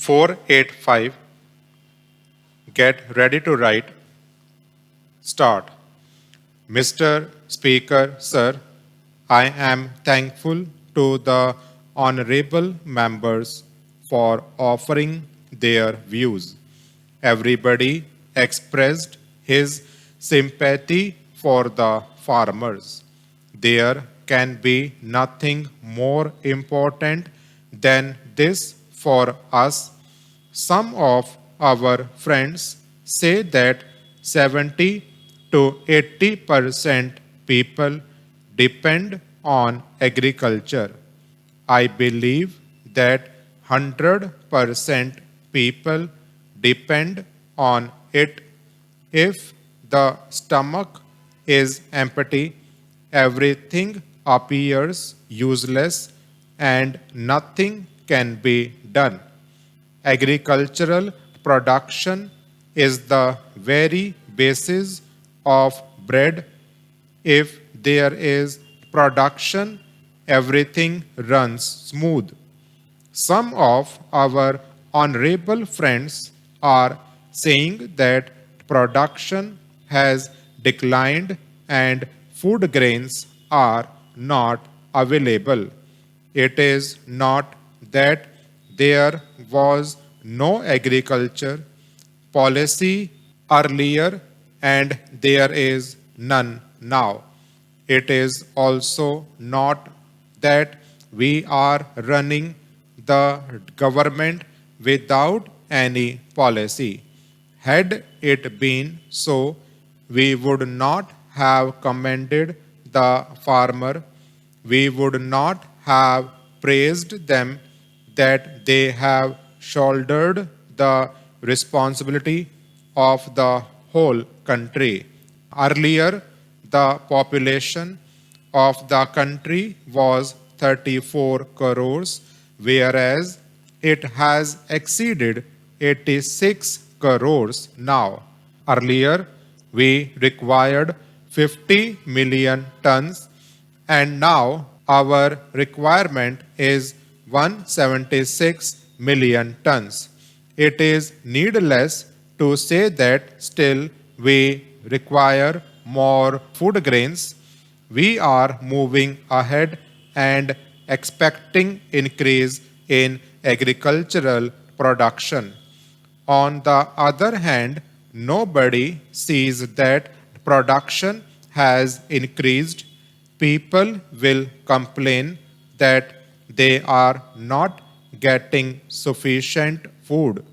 485. Get ready to write. Start. Mr. Speaker, sir, I am thankful to the honorable members for offering their views. Everybody expressed his sympathy for the farmers. There can be nothing more important than this for us. Some of our friends say that 70 to 80% people depend on agriculture. I believe that 100% people depend on it. If the stomach is empty, everything appears useless and nothing can be done. Agricultural production is the very basis of bread. If there is production, everything runs smooth. Some of our honorable friends are saying that production has declined and food grains are not available. It is not that there was no agriculture policy earlier and there is none now. It is also not that we are running the government without any policy. Had it been so, we would not have commended the farmer. We would not have praised them that they have shouldered the responsibility of the whole country. Earlier, the population of the country was 34 crores, whereas it has exceeded 86 crores now. Earlier, we required 50 million tons, and now our requirement is 176 million tons. It is needless to say that still we require more food grains. We are moving ahead and expecting increase in agricultural production. On the other hand, nobody sees that production has increased. People will complain that they are not getting sufficient food.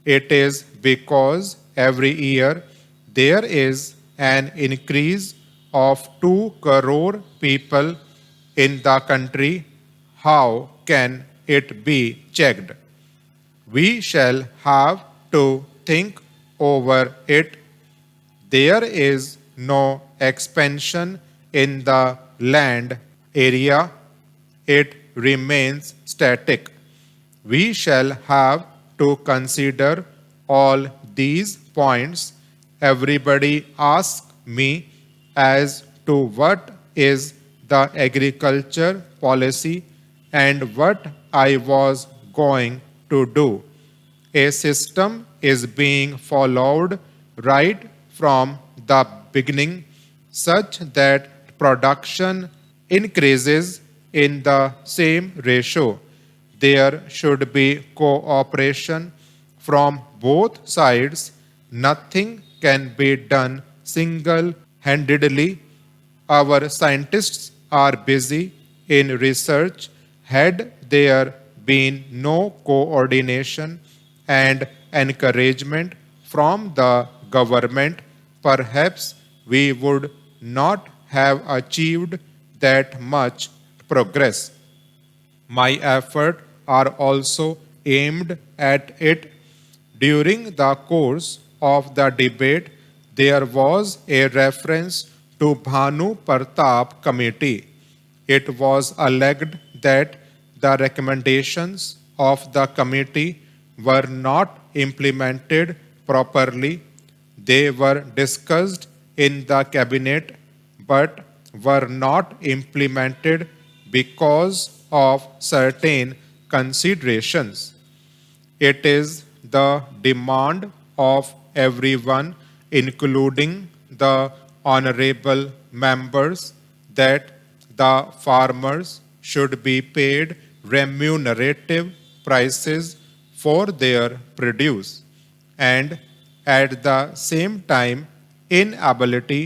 It is because every year there is an increase of 2 crore people in the country. How can it be checked? We shall have to think over it. There is no expansion in the land area. It remains static. We shall have to consider all these points. Everybody asks me as to what is the agriculture policy and what I was going to do. A system is being followed right from the beginning such that production increases in the same ratio. There should be cooperation from both sides. Nothing can be done single-handedly. Our scientists are busy in research. Had there been no coordination and encouragement from the government, perhaps we would not have achieved that much progress. My efforts are also aimed at it. During the course of the debate, there was a reference to Bhanu Pratap Committee. It was alleged that the recommendations of the committee were not implemented properly. They were discussed in the cabinet but were not implemented because of certain considerations. It is the demand of everyone, including the honorable members, that the farmers should be paid remunerative prices for their produce, and at the same time, inability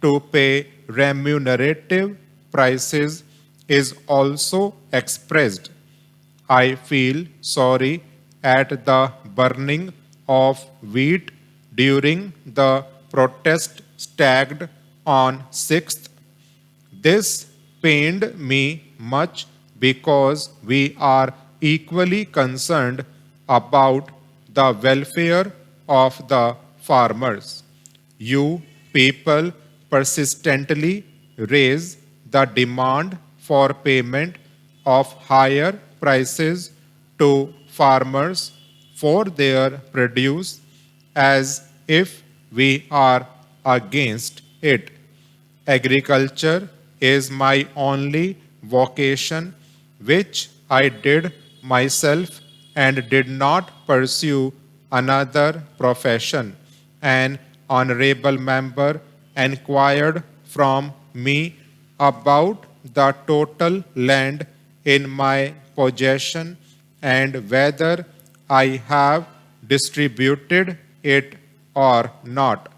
to pay remunerative prices is also expressed. I feel sorry at the burning of wheat during the protest staged on 6th. This pained me much because we are equally concerned about the welfare of the farmers. You people persistently raise the demand for payment of higher prices to farmers for their produce as if we are against it. Agriculture is my only vocation, which I did myself and did not pursue another profession. An honorable member inquired from me about the total land in my possession and whether I have distributed it or not.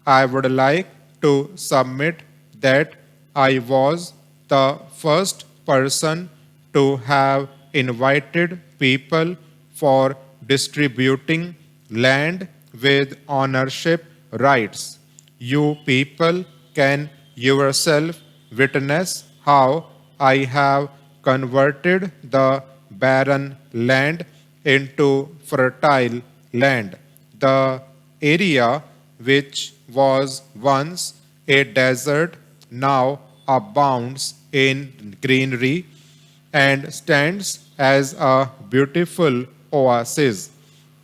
I would like to submit that I was the first person to have invited people for distributing land with ownership rights. You people can yourself witness how I have converted the barren land into fertile land. The area which was once a desert now abounds in greenery and stands as a beautiful oasis.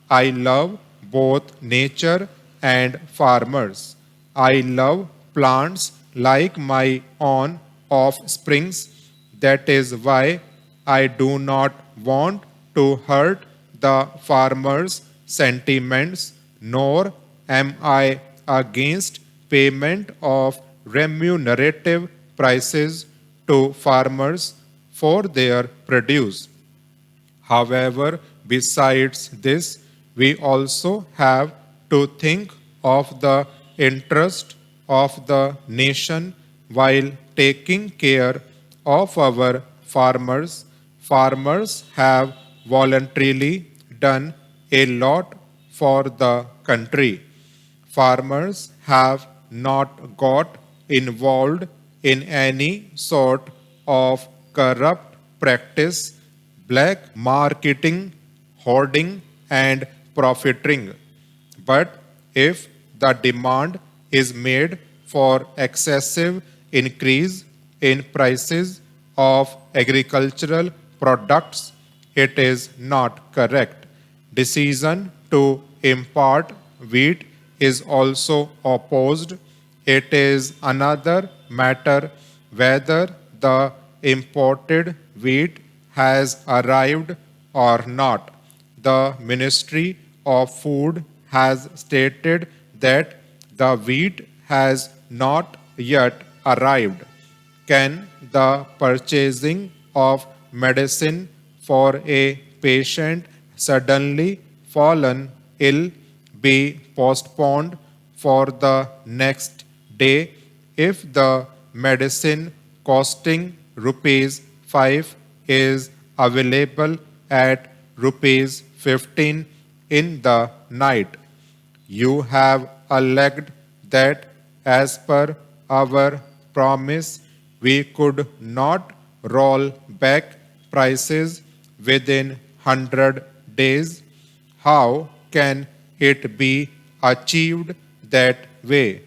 I love both nature and farmers. I love plants like my own offsprings. That is why I do not want to hurt the farmers' sentiments, nor am I against payment of remunerative prices to farmers for their produce. However, besides this, we also have to think of the interest of the nation while taking care of our farmers. Farmers have voluntarily done a lot for the country. Farmers have not got involved in any sort of corrupt practice, black marketing, hoarding, and profiteering. But if the demand is made for excessive increase in prices of agricultural products, it is not correct. Decision to import wheat is also opposed. It is another matter whether the imported wheat has arrived or not. The Ministry of Food has stated that the wheat has not yet arrived. Can the purchasing of medicine for a patient suddenly fallen ill be postponed for the next day if the medicine costing rupees 5 is available at rupees 15 in the night? You have alleged that as per our promise, we could not roll back prices within 100 days. How can it be achieved that way?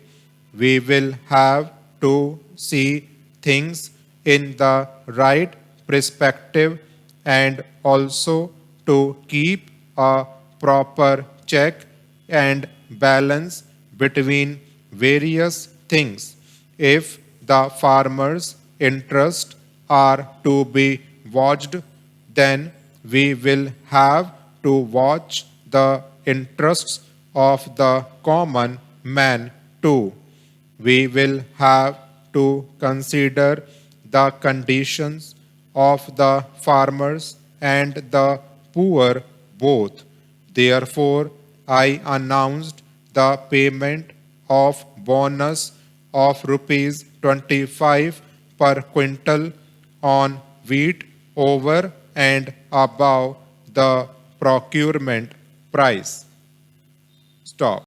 We will have to see things in the right perspective and also to keep a proper check and balance between various things. If the farmers' interests are to be watched, then we will have to watch the interests of the common man too. We will have to consider the conditions of the farmers and the poor both. Therefore, I announced the payment of bonus of rupees 25 per quintal on wheat over and above the procurement price. Stop.